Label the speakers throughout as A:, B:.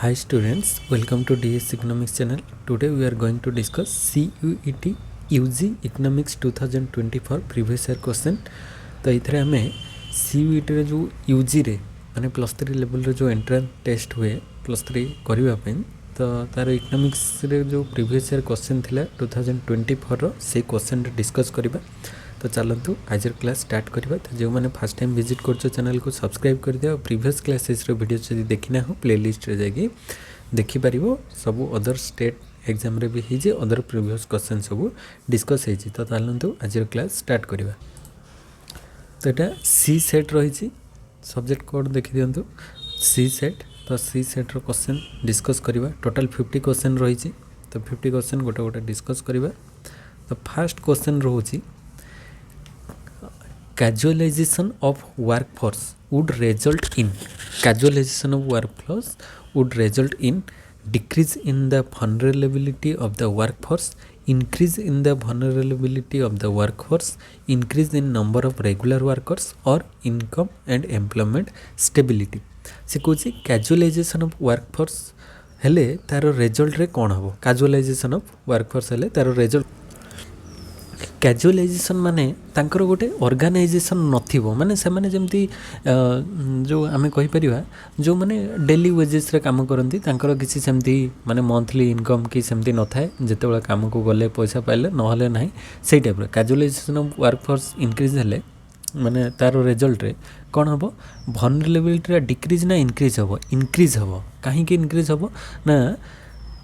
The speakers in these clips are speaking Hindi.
A: Hi students, welcome to DS Economics channel. Today we are going to discuss CUET UG Economics 2024 previous year question. तो इधर हमें CUET रे जो UG रे माने +3 लेवल रे जो एंट्रेंस टेस्ट हुए +3 करबा पे तो तार इकोनॉमिक्स रे जो प्रीवियस ईयर क्वेश्चन थिला 2024 रो से क्वेश्चन रे डिस्कस करबा। तो चलतु आज क्लास स्टार्ट करबा। तो जो मैंने फर्स्ट टाइम विजिट कर चैनल को सब्सक्राइब कर दिया। प्रीवियस क्लासेस रो वीडियो जदी देखिना हो प्लेलिस्ट रे जाके देखि परिबो। सब अदर स्टेट एग्जाम रे भी ही जे अदर प्रीवियस क्वेश्चन सब डिस्कस हे। तो चलतु आज क्लास स्टार्ट करबा। तो एटा सी सेट रही सब्जेक्ट कोड देखि दियंतु सी सेट। तो सी सेट रो क्वेश्चन डिस्कस करबा। टोटल 50 क्वेश्चन रही। तो 50 क्वेश्चन गोटे गोटे डिस्कस करबा। तो फर्स्ट क्वेश्चन रहउची casualization of workforce would result in decrease in the vulnerability of the workforce, increase in the vulnerability of the workforce, increase in number of regular workers, or income and employment stability. से कौन casualization of workforce हेले तार रिजल्ट रे कौन हम casualization of workforce हेले तार रिजल्ट कैजुअलाइजेशन माने तांकर गोटे ऑर्गेनाइजेशन नथिबो माने से माने जेमती जो आमे कहि परिबा जो माने डेली वेजेस रे काम करंती तांकर किछि सेमती माने मंथली इनकम की सेमती न थाए जते बेला काम को गले पैसा पाइले न हले नाही सेही टाइप रे कैजुअलाइजेशन ऑफ वर्कफोर्स इंक्रीज हेले माने तार रिजल्ट रे कोन हबो वल्नरेबिलिटी डिक्रीज ना इंक्रीज हबो काहे कि इंक्रीज हबो ना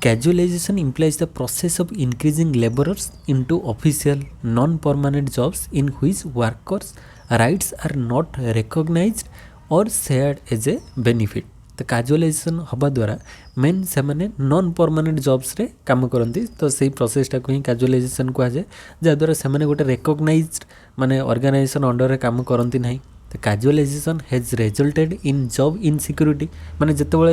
A: Casualization implies the process of increasing laborers into official non-permanent jobs in which workers' rights are not recognized or shared as a benefit. तो casualization हवा द्वारा मेन से माने नॉन परमानेंट जॉब्स रे काम करती। तो सही प्रोसेसटा को ही casualization कहा जाए जहाँद्वारा से माने गोटे रेकग्नाइज्ड माने ऑर्गेनाइजेशन अंडर रे काम करती नहीं। तो casualisation has resulted in job insecurity माने जितेबाला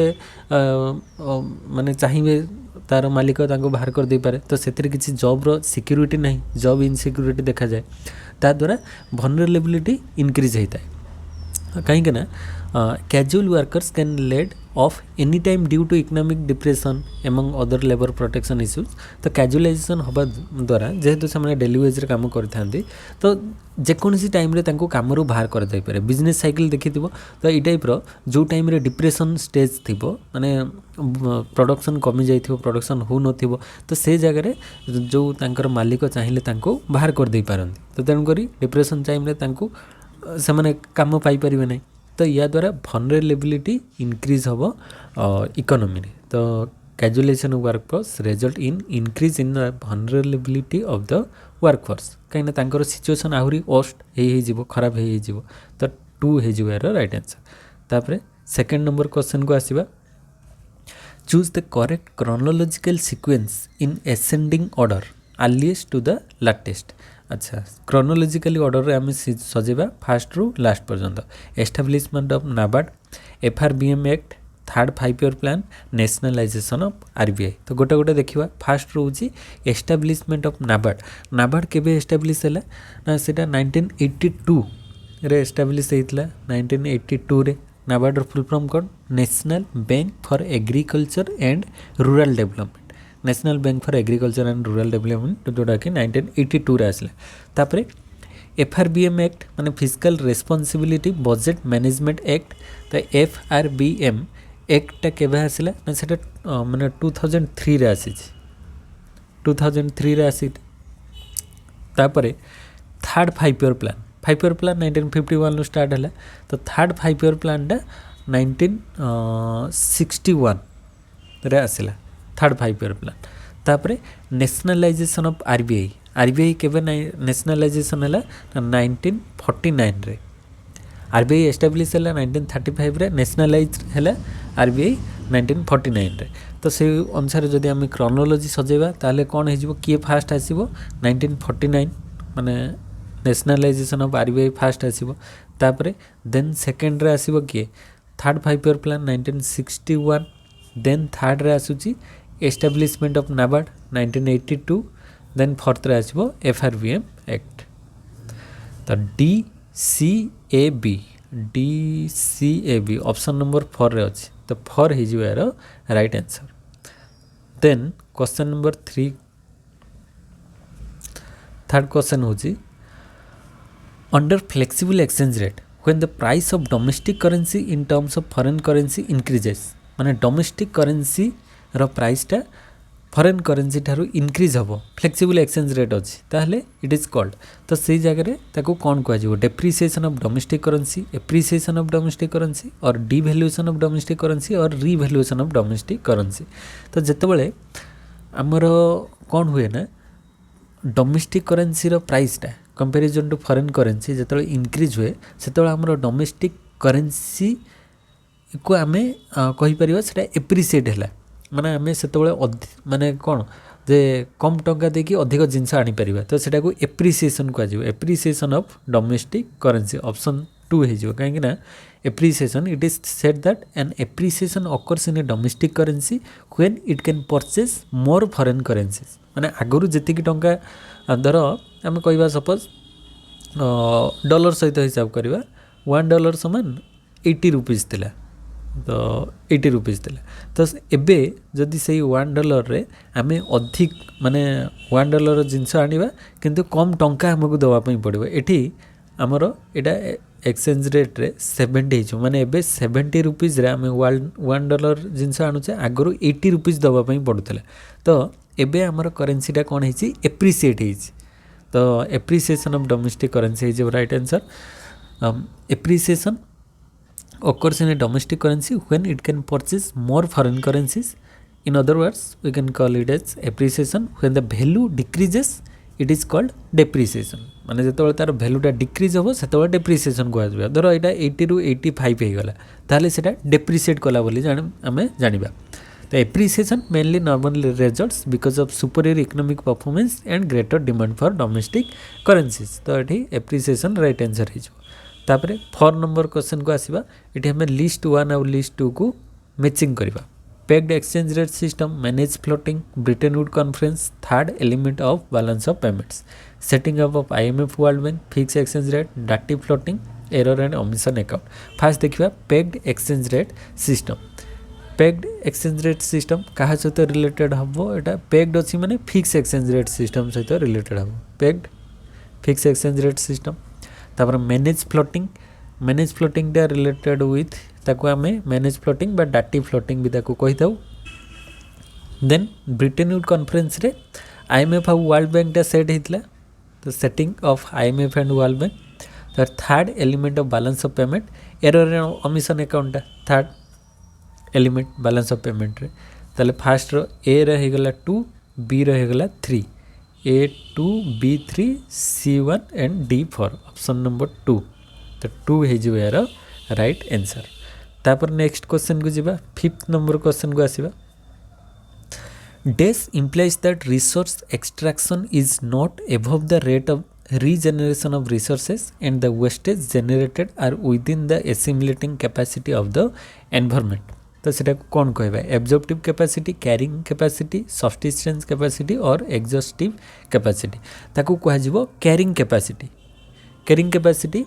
A: माने चाहिए तार मालिक तांको बाहर कर दे पारे। तो से किसी जॉब सिक्योरिटी नहीं जॉब इनसिक्योरिटी देखा जाए ता द्वारा वल्नरेबिलिटी इंक्रीज होता है कहीं ना casual workers can laid off any time due to economic depression among other labour protection issues. तो कैजुअलाइजेशन हवा द्वारा जेहेतु से डेली वेज रे काम करते तो जेकोसी टाइम रे तांको काम रू बाहर कर दे पारे। बिजनेस साइकिल देखि तो ये टाइप रो जो टाइम रे डिप्रेशन स्टेज थिबो माने प्रोडक्शन कमी जाइथिबो प्रोडक्शन हो नथिबो तो से जगह रे जो तांकर मालिक चाहिए तांको बाहर कर दे पारंती। तो तेणु करी डिप्रेशन टाइम रे तांको से माने काम पाई परिबे नै। तो या द्वारा वल्नरेबिलिटी इंक्रीज हम इकोनॉमी रे। तो casualisation of workforce result in increase in the vulnerability of the workforce कहीं तांकर सिचुएशन आहुरी वर्स्ट हो खराब हो। तो 2 हो यार राइट आंसर। तापर सेकंड नंबर क्वेश्चन को आसीबा choose the correct chronological sequence in ascending order earliest to the latest. अच्छा क्रोनोलॉजिकली ऑर्डर रे आम सजेबा फास्ट रु लास्ट पर्यंत। Establishment of NABARD, FRBM act, third 5 year plan, nationalisation of RBI। तो गोटे गोटे देखिबा फास्ट रोची एस्टाब्लिशमेंट ऑफ नाबार्ड। नाबार्ड केबे एस्टाब्लिश हैला ना सेटा 1982 रे एस्टाब्लिश हेतला। 1982 रे NABARD full form code national bank for agriculture and rural development. National bank for agriculture and rural development जोटा कि 1982 रे आसला। तापरे FRBM एक्ट माने physical responsibility budget management act. तो FRBM एक्टा केबे आसला ना सेटा माने 2003 रे आसी 2003 रे आसी। तापरे third 5 year plan 5 year plan 1951 रो स्टार्ट हला। तो थर्ड 5 ईयर प्लान टा 1961 रे आसला थर्ड 5 ईयर प्लान। तापरे नेशनलाइजेशन ऑफ RBI केबे नेशनलाइजेशन हला 1949 रे। RBI एस्टाब्लिश हला 1935 रे नेशनलाइज हला RBI 1949 रे। तो से अनुसार जदि आम क्रोनोलॉजी सजेबा ताले कौन हो किए फास्ट आसीबो 1949 माने नेशनलाइजेशन ऑफ RBI फास्ट आसीबो। तापरे देन सेकंड रे आसीबो किए third 5 year plan 1961। Then third रे आसुची establishment of NABARD 1982। Then fourth रे आसीबो FRBM एक्ट। तो DCAB ऑप्शन नंबर 4 रे अछि तो 4 हो यार right answer. Then question number 3 third question हूँ under flexible exchange rate when the price of domestic currency in terms of foreign currency increases माने डोमेस्टिक करेंसी रो प्राइसटा फॉरेन करेंसी ठारू इंक्रीज हम फ्लेक्सिबल एक्सचेंज रेट अच्छी ताहले इट इज कॉल्ड तो से जगह कौन कह depreciation of domestic currency appreciation of domestic currency और डिवैल्यूएशन ऑफ डोमेस्टिक करेंसी और रिवैल्यूएशन ऑफ डोमेस्टिक करेंसी। तो जितेबाला आमर कौन हुए ना डोमेस्टिक करेंसी रो प्राइसटा कंपेरिजन टू फॉरेन करेंसी जो इंक्रीज हुए से आमर डोमेस्टिक करेंसी को आम कहीपर से एप्रिसिएट है माने आम से माने कौन जे कम टंका देकी अधिक जिनस आनीपर तो सेटा को एप्रिसिएशन कह appreciation of domestic currency option 2 हो कहीं appreciation it is said that an appreciation occurs in A domestic currency when it can purchase more foreign currencies माने आगुरु जेतिकी टंका धर आम कहवा सपोज डॉलर सहित हिसाब करवा $1 समान 80 रुपीज थिला तो 80 रुपीज थिला तो एबे जदि से $1 रे आम अधिक माने $1 जिनस आनिबा किंतु कम टंका हमको दवापाई पड़ो एठी आमर एटा एक्सचेंज रेट रे 70 हो माने एबे 70 रुपीज रे आम $1 जिनस आनुचे आगु 80 रुपीज दवापाई पड़ुला तो एबे आमर करेंसीटा कौन है एप्रिसिएट हो तो appreciation of domestic currency is right answer. Appreciation occurs in a domestic currency when it can purchase more foreign currencies. In other words, we can call it as appreciation. When the value decreases, it is called depreciation. माने जो तार भैल्यूटा डिक्रीज हम से डेप्रिसिएशन कह धर यहाँ 80 ରୁ 85 होगला ताहले सेटा डेप्रिसिएट कला बोली आम जानिबा। तो appreciation mainly normally results because of superior economic performance and greater demand for domestic currencies तो ये एप्रिसिएशन राइट आंसर हो। तापरे 4 नंबर क्वेश्चन को आसीबा इठी हमें लिस्ट 1 और लिस्ट 2 को मैचिंग करबा। Pegged exchange rate system manage floating Bretton Woods conference third element of balance of payments setting up of IMF World Bank fix exchange rate डाटी floating error and omission account. First देखिबा pegged exchange rate system. Pegged exchange rate system कहा सहित रिलेटेड हम एटा पेग्ड अच्छी माने फिक्स एक्सचेंज रेट सिस्टम सहित रिलेटेड हम pegged fix exchange rate system. तापर मैनेज फ्लोटिंग टा रिलेटेड विथ ताको आमे मैनेज फ्लोटिंग बा डाटी फ्लोटिंग भी ताको कहि थाउ। देन ब्रिटेन वुड कॉन्फ्रेंस रे IMF और वर्ल्ड बैंक टा सेट हितला तो setting of IMF and World Bank तो third element of balance of payment error and omission account third element balance of payment रे ताले फास्ट रो ए रे गला 2 बी रे गला 3 A2 B3 C1 and D4 option number 2 तो 2 हो यार राइट आंसर। तापर नेक्स्ट क्वेश्चन को जीवा 5th नंबर क्वेश्चन को आसीबा। डेस implies that resource extraction is not above the rate of regeneration of resources and the wastage generated are within the assimilating capacity of the environment। तो सेटा कौन कहबा absorptive capacity carrying capacity subsistence capacity और एग्जॉस्टिव कैपेसिटी ताको कह जिवो carrying capacity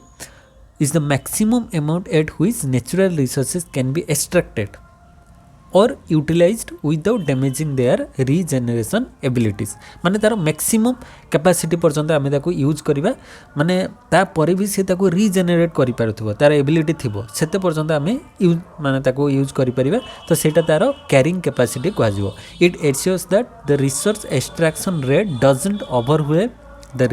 A: is the maximum amount at which natural resources can be extracted और utilised without damaging their regeneration abilities माने तार मैक्सिमम कैपेसिटी पर्यंत आम यूज करवा माने तापर भी से रीजेनेरेट कर पारुथिबो तार एबिलिटी थिबो सेते पर्यंत आम यूज माने ताको यूज कर परिबा तो सेटा तार कैरिंग कैपेसिटी कह जिवो। It assures that the resource extraction rate doesn't overwhelm the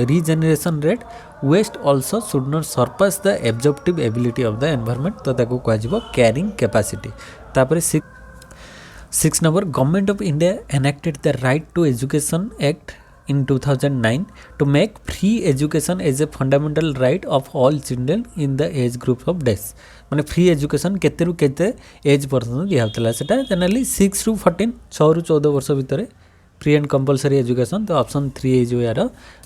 A: regeneration rate waste also should not surpass the absorptive ability of the environment तो ताको कह जिवो कैरिंग कैपेसिटी। तापर 6 number government of India enacted the right to education act in 2009 to make free education as a fundamental right of all children in the age group of डेस माने फ्री एजुकेशन केते रु केते एज पर्यंत दिया होतला सेटा जनरली 6 ରୁ 14 6 ରୁ 14 वर्ष भितर फ्री एंड कंपलसरी एजुकेशन तो ऑप्शन 3 इज यार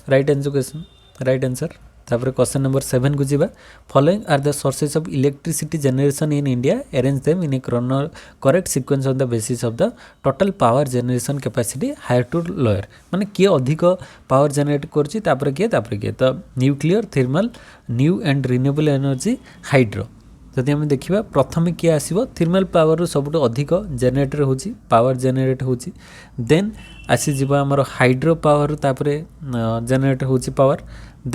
A: राइट एजुकेशन राइट आंसर। तापर क्वेश्चन नंबर 7 को जीवा following are the sources of electricity generation in India arrange them in a correct sequence of the basis of the total power generation capacity higher to lower माने किए अधिक पावर जनरेट करछि तापर किए तो nuclear thermal new and renewable energy hydro जदि आम देखा प्रथम किए आसो थर्माल पावर सब अधिक जेनेरेटर हो पावर जेनेरेट हो देन आसीज आमर हाइड्रो पावर तापर जेनेरेट हो पावर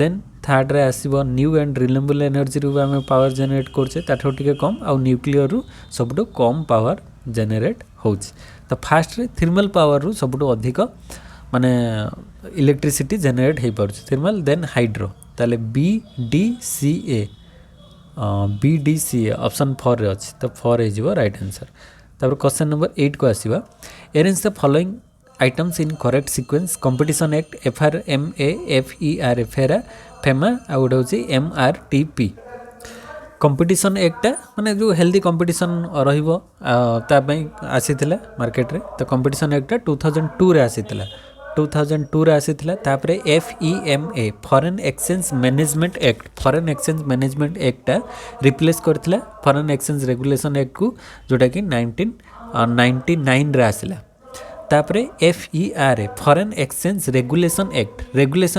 A: देन थर्ड रे आसो न्यू एंड रिन्यूएबल एनर्जी रू आम पावर जेनेरेट करटे कम आउ न्यूक्लियर रू सब कम पावर जेनेरेट हो तो फास्ट रे थर्माल पावर रू सब अधिक माने इलेक्ट्रिसिटी जेनेरेट हो पार थर्माल देन हाइड्रो ताले BDCA BDCA ऑप्शन 4 रे अछि तो 4 हो राइट आंसर। तापर क्वेश्चन नंबर 8 को आसीबा arrange the following items in correct sequence competition act FRMA FERA FERA FEMA आ गोटे होची MRTP कंपटीशन एक्ट माने जो हेल्दी कंपटीशन रहिबो ता पई आसीथिला मार्केट रे तो कंपटीशन एक्ट 2002 रे आसीथिला 2002 रे आसीथिला तापरे FEMA foreign exchange management act replace करथिला फॉरेन एक्सचेंज रेगुलेशन एक्ट को जोटा कि 1999 रे आसिला तापरे FERA foreign exchange regulation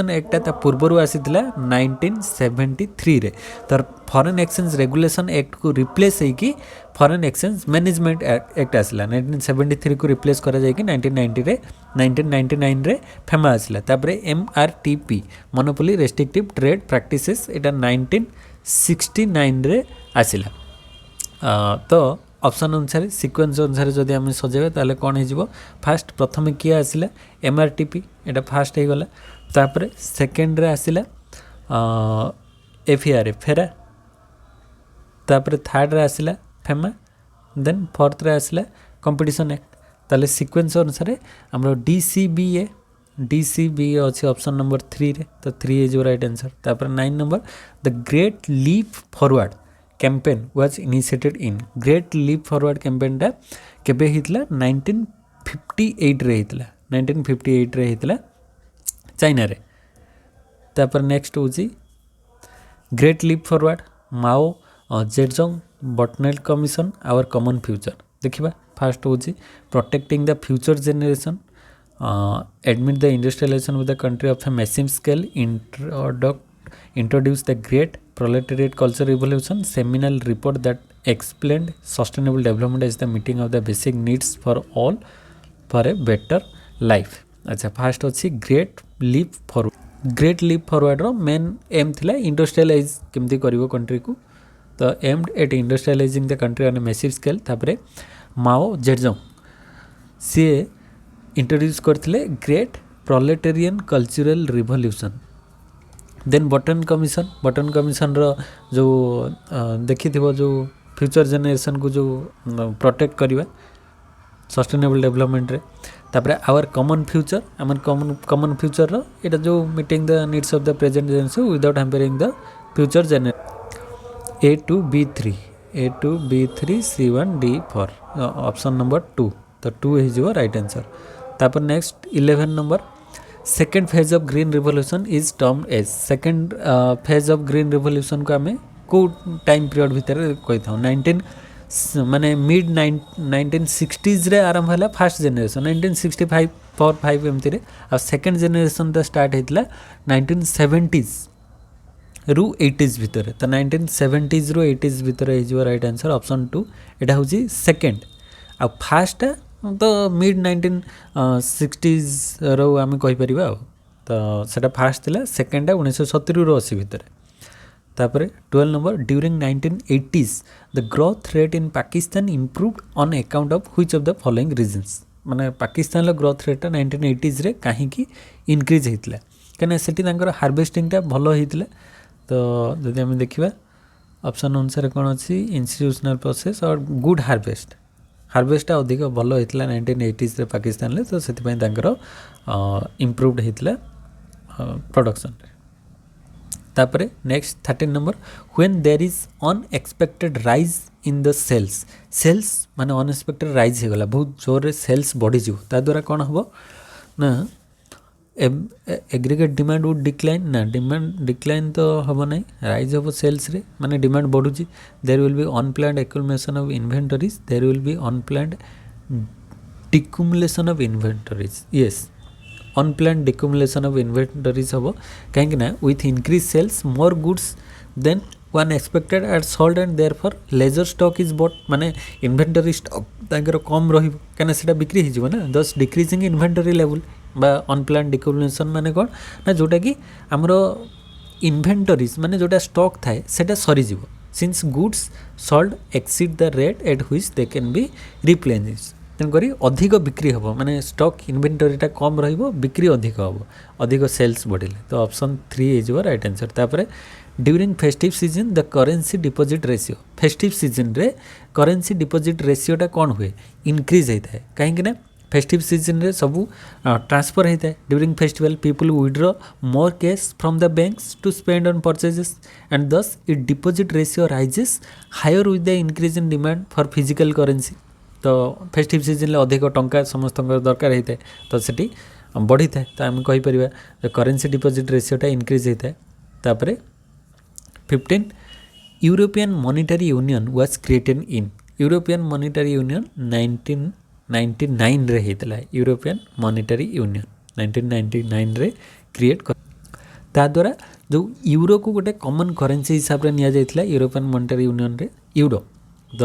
A: act ता पूर्वरु आसीथिला 1973 रे तर फॉरेन एक्सचेंज रेगुलेशन एक्ट को रिप्लेस होइकी फॉरेन एक्सचेंज मैनेजमेंट एक्ट आसिला 1973 को रिप्लेस करा जायकी 1999 रे फेमा आसिला तापरे MRTP monopoly restrictive trade practices एटा 1969 रे आसिला तो ऑप्शन अनुसार सीक्वेंस अनुसार जदि आम सजेबा ताले कौन हो फास्ट प्रथम किए आसिला MRTP एटा फास्ट हो गला तापर सेकेंड रे आसिला FERA फेरा तापर थर्ड रे आसिला फेमा देन फोर्थ रे आसिला कंपटीशन एक्ट ताले सीक्वेंस अनुसार हमरो DCBA अच्छे ऑप्शन नंबर 3 रे तो 3 हो राइट आंसर। तापर 9 number the great leap forward campaign was initiated in great leap forward campaign टा केबे हितला 1958 रे हितला 1958 रे हितला चाइना रे। तापर नेक्स्ट होची great leap forward Mao Zedong बटनेल कमीशन आवर कॉमन फ्यूचर देखिबा फास्ट होची protecting the future generation admit the industrialization of the country of a massive scale introduce the great proletariat culture revolution seminal report that explained sustainable development as the meeting of the basic needs for all for a better life। अच्छा फास्ट अच्छी ग्रेट लीप फॉरवर्ड रो मेन एम थिला इंडस्ट्रियलाइज केमती करिवो कंट्री को तो aimed at industrialising the country on a massive scale तापरे माओ जेडजोंग सी इंट्रोड्यूस करथिले great proletarian cultural revolution then बटन कमिशन रो जो देखिथिबो जो फ्यूचर जनरेशन को जो प्रोटेक्ट करिवा सस्टेनेबल डेवलपमेंट रे तापरे आवर कॉमन फ्यूचर रो एटा जो meeting the needs of the present generation without hampering the future generation A to B3 C1 D4 option number 2 तो 2 हो राइट आंसर। तापर next 11 number second phase of green revolution is term as second phase of green revolution को आम को टाइम पीरियड भितर कही था 19 माने मिड 1960s रे आरंभ होला फर्स्ट जनरेशन 1965 4-5 एमती रे आ सेकेंड जनरेशन द स्टार्ट होता 1970s रु 80s भितर तो 1970s रु 80s भितर हो राइट आंसर ऑप्शन 2 एटा होची सेकेंड आ फास्ट तो मिड 1960s रो आम कहि परिबा तो सेटा फास्ट थिला सेकेंड 1970 रु 80 भितर। तापर 12 number during 1980s the growth rate in Pakistan improved on account of which of the following reasons माने पाकिस्तान लो ग्रोथ रेट 1980s रे काहे की इंक्रीज हेतला कने सेठी तांकर हार्वेस्टिंग टा भलो हेतला तो जदि हम देखिबा ऑप्शन अनुसार कोन अछि इंस्टीट्यूशनल प्रोसेस और गुड हार्वेस्ट अधिक भल होता 1980s रे पाकिस्तान ले तो से इम्प्रूव्ड होता प्रोडक्शन। तापरे next 13 number when there is unexpected rise in the sales माने अनएक्सपेक्टेड राइज होगला बहुत जोर सेल्स बढ़ी जीव ता द्वारा कौन हम ना एग्रीगेट डिमांड वुड डिक्लाइन ना डिमांड डिक्लाइन तो हम ना राइज हम सेल्स रे माने डिमांड बढ़ुची there will be unplanned accumulation of inventories there will be unplanned decumulation of inventories yes unplanned decumulation of inventories हम कहीं ना with increase sales more goods than one expected at sold and therefore lesser stock is but माने इन्वेंटरी स्टॉक तांकर कम रहिबो कना सेटा बिक्री हि जिवो ना दस डिक्रीजिंग इन्वेंटरी लेवल बा अनप्लान डिक्युमुलेशन माने कोन ना जोटा कि हमरो इन्वेंटरीज माने जोटा स्टॉक थाए सेटा सरी जिवो since goods sold exceed the rate at which they can be replenished तेणुकरी अधिक बिक्री हम माने स्टॉक इन्वेंटरीटा कम रहिबो बिक्री अधिक हम अधिक सेल्स बढ़िले तो ऑप्शन 3 हो राइट आंसर तापरे during festive season the currency deposit ratio festive season रे करेन्सी डिपोजिट रेशियोटा कौन हुए इनक्रीज होता है कहीं फेस्टिव सीजन रे सबू ट्रांसफर होता है during festival people withdraw more cash from the banks to spend on purchases and thus it deposit ratio rises higher with the increase in demand for physical currency तो फेस्टिव सीजन अधिक टंका समस्त दरकार होता है तो सेठी बढ़ी था तो आम कहीपर करेन्सी डिपोजिट रेशियोटा इनक्रीज होता है तापर 15 European monetary union was created in European monetary union 1999 रे हेतला यूरोपियन मॉनिटरी यूनियन 1999 रे क्रिएट कर ता द्वारा जो यूरो को गोटे कॉमन करेन्सी हिसाब रे निया जायतला यूरोपियन मॉनिटरी यूनियन रे euro the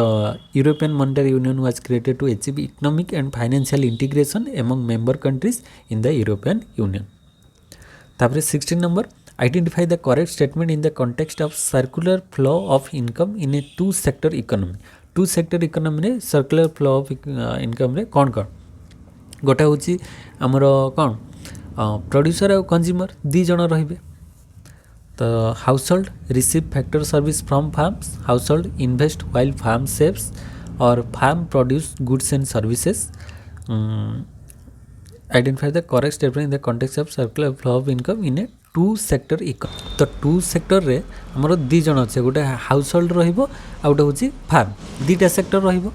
A: European monetary union was created to achieve economic and financial integration among member countries in the European union तापर 16 number identify the correct statement in the context of circular flow of income in a two sector economy रे circular flow of income रे कौन गोटा होची हमर कौन प्रोड्यूसर और कंज्यूमर दी जण रहिबे तो household receive factor service from firms household invest while firm saves और firm produce goods and services identify the correct statement in the context of circular flow of income in a two sector economy तो टू सेक्टर रे हमर दी जण अच्छे गोटे हाउस होल्ड रहिबो आ गोटे होची फार्म दीटा सेक्टर रहिबो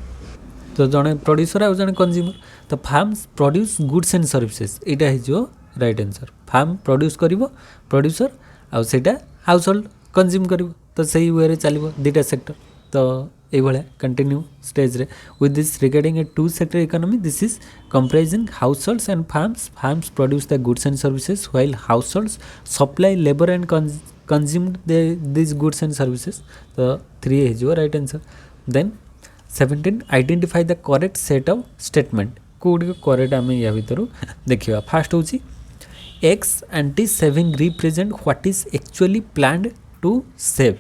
A: तो जणे प्रोड्यूसर आ जणे कंज्यूमर तो firms produce goods and services एटा हि जो राइट आंसर फार्म प्रोड्यूस करिवो प्रोड्यूसर आ सेटा हाउस होल्ड कंज्यूम करिवो तो सही वे रे चलिवो दीटा सेक्टर तो ये भाया कंटिन्यू स्टेज रे with this regarding a two sector economy this is comprising households and firms produce the goods and services while households supply labour and consumed this goods and services तो 3 हो right answer then 17 identify the correct set of statement कोड करेक्ट आम या भर देखा फास्ट हूँ ex ante saving represent what is actually planned to save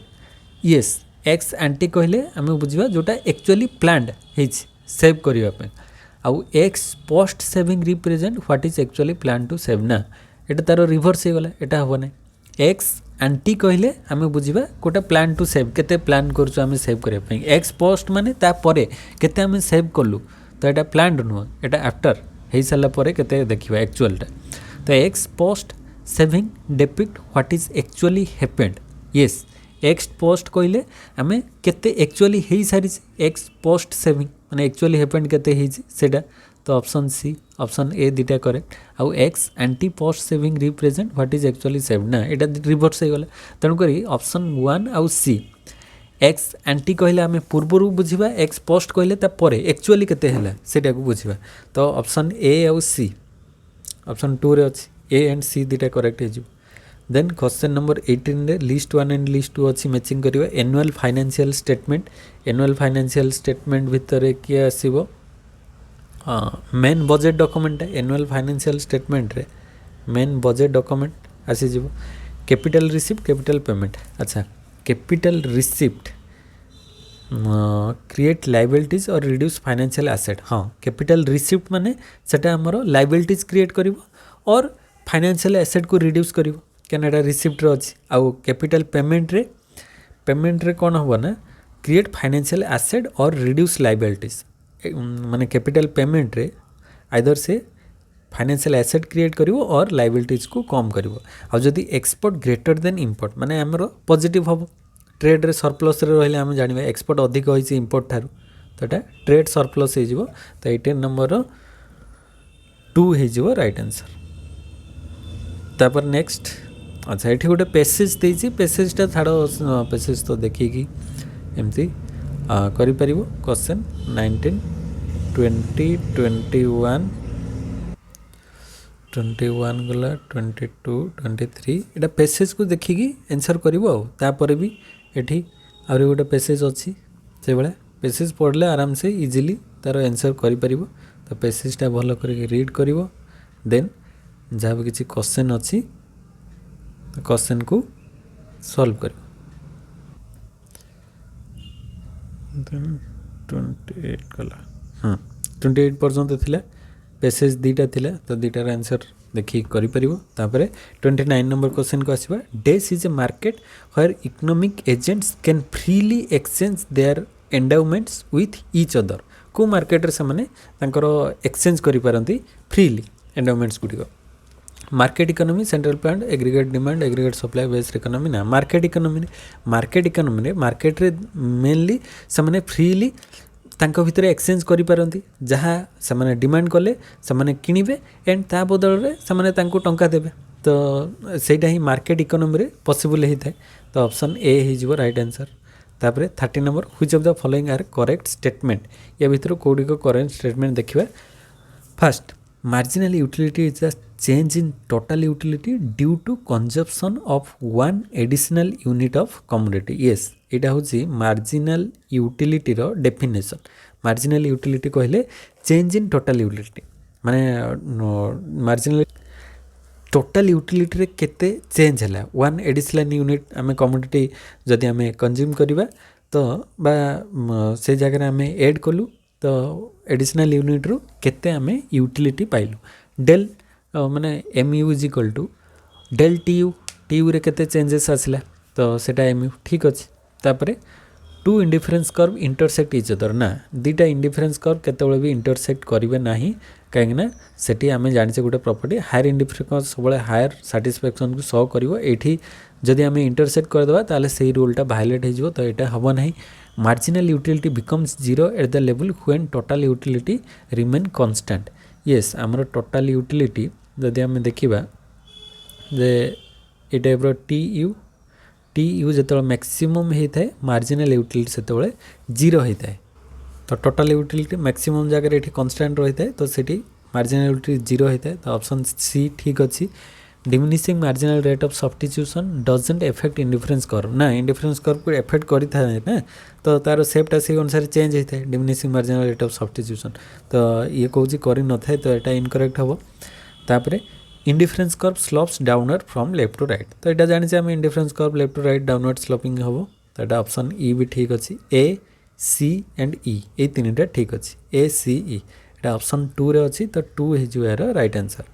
A: yes x anti कहले आम बुझा जोटा एक्चुअली प्लान्ड है सेव करने आउ ex post saving represent what is actually plan to save ना यहाँ तार रिभर्स हो गला यहाँ हम ना एक्स एंटी कहले आम बुझा गोटे प्लान टू सेव केते प्लान करें सेव करने एक्स पोस्ट माने तापर केते आम सेव कलु तो यहाँ प्लान्ड नुह यहाँ आफ्टर हो सारापर केते देखा एक्चुअलटा तो ex post saving depict what is actually happened yes ex post कहले आम केते एक्चुअली हो सारी एक्स पोस्ट सेविंग माने एक्चुअली हैपेंड केते सेटा तो ऑप्शन सी ऑप्शन ए दीटा करेक्ट आउ ex ante post saving represent what is actually save ना यहाँ रिभर्स हो गला तेणुक ऑप्शन 1 आउ सी एक्स एंटी कहले आम पूर्वर बुझा एक्स पोस्ट कहले तापर एक्चुअली केते हैला सेटा को बुझा तो ऑप्शन ए आउ सी ऑप्शन 2 रे अच्छी ए एंड सी दीटा करेक्ट हो देन क्वेश्चन नंबर 18 रे लिस्ट 1 एंड लिस्ट 2 अच्छी मैचिंग करियो एनुअल फाइनेंशियल स्टेटमेंट भितर किए आसीबो main budget document annual financial statement रे मेन बजेट डॉक्यूमेंट आसी जिवो कैपिटल रिसिप्ट कैपिटल पेमेंट अच्छा कैपिटल रिसिप्ट क्रिएट लाइबिलिटीज और रिड्यूस फाइनेंशियल एसेट हाँ कैपिटल रिसिप्ट माने सेटा हमरो लाइबिलिटीज क्रिएट करिवो और फाइनेंशियल एसेट को रिड्यूस करिवो क्या रिसिप्ट अच्छी आउ कैपिटल पेमेंट रे कौन हम ना क्रिएट फाइनेंशियल एसेट और रिड्यूस लाइबिलिटीज माने कैपिटल पेमेंट रे आइदर से फाइनेंशियल एसेट क्रिएट करिवो और लाइबिलिटीज को कम करिवो आ जदि एक्सपोर्ट ग्रेटर देन इंपोर्ट माने हमरो पॉजिटिव हम ट्रेड रे सरप्लस रे रहले हम जानिबा एक्सपोर्ट अधिक होइछि इंपोर्ट थारु तो एटा ट्रेड सरप्लस हो जिवो तो 18 नंबर 2 हो जिवो राइट आंसर तापर नेक्स्ट अच्छा ये गोटे पेसेज देती पेसेजटा छाड़ पेसेज तो देखिकी एमती करि क्वेश्चन 19 20 21 गला 22 23 एटा पेसेज को देखिकी आंसर करिवो तापर भी एठी आउरी गोटे पैसेज अच्छी से भाया पैसेज पढ़ले आराम से इजिली तार आंसर कर पारिबो। तो पैसेजटा भल कर रीड करिवो देन जहाँ भी किसी क्वेश्चन अच्छी क्वेश्चन को सॉल्व कर 28 कला 28 पर्यंत थिला पैसेज दीटा थिला तो दीटार आंसर देखी करि परिबो। तापरे 29 नंबर क्वेश्चन को आसीबा this is a market where economic agents can freely exchange their endowments with each other. को मार्केट रे से एक्सचेंज करि पारंती फ्रीली एंडाउमेंट्स गुडी market economy central planned aggregate demand aggregate supply based economy ना मार्केट इकोनॉमी मार्केट रे मेनली से फ्रीली तांको भितर एक्सचेंज करि पारंती जहाँ से डिमांड कले से किनिबे एंड ता बदल रे से तांको टंका देबे। तो सेटा ही मार्केट इकोनॉमी रे पॉसिबल ही थाए। तो ऑप्शन ए ही जिवो राइट आंसर। तापरे 30 number which of the following are correct statement या भितर कोडी को करेक्ट स्टेटमेंट देखिबा। First marginal utility is a change in total utility due to consumption of one additional unit of commodity. Yes, इटा होची marginal utility रो definition. marginal utility कहले change in total utility माने marginal total utility रे केते change हला one additional unit आमे commodity जदि आमे consume करिबा तो बा से जगह आमे ऐड कलु तो एडिशनल यूनिट रू केते आमे यूटिलिटी पाइलु डेल माने M U is equal to डेल टी यू रे केते चेंजेस आसला तो सेटा एम यू ठीक अछि। तापरे two indifference curve intersect each other ना दीटा इंडिफरेंस कर्व केतेबेले भी इंटरसेक्ट करिवे नाही काहेकि ना सेठी आमे जानिसे गुटे प्रॉपर्टी हायर इंडिफरेंस सबले हायर सैटिस्फैक्शन को शो करिवो एठी जदि आमे इंटरसेक्ट कर देबा ताले सेही रूलटा वायलेट हे जिवो तो एटा हबो नाही। marginal utility becomes zero at the level when total utility remain constant. Yes आमर total utility जदि आमे देखिबा जे ए टाइप रो टी यू जतबे मैक्सिमम हेता है marginal utility सेतबे जीरो हेता है। तो total utility मैक्सिमम जगह एठी कांस्टेंट रहिता है तो सेठी marginal utility जीरो हेता है। तो ऑप्शन सी ठीक अछि। Diminishing marginal rate of substitution doesn't effect indifference curve ना इंडिफरेंस कर्व को इफेक्ट करि थाए ना तो तार शेपटा से अनुसार चेंज होता है diminishing marginal rate of substitution तो ये कहूँ करि न थाए तो एटा इनकरेक्ट हम। तापरे indifference curve slopes downward from left to right तो एटा जानि आम indifference curve left to right downward sloping हम तो एटा ऑप्शन ई भी ठीक अच्छी ए सी एंड ई ये तीनटा ठीक अच्छी ए सी ई एटा ऑप्शन 2 रे अच्छी तो 2 हो यार राइट आंसर।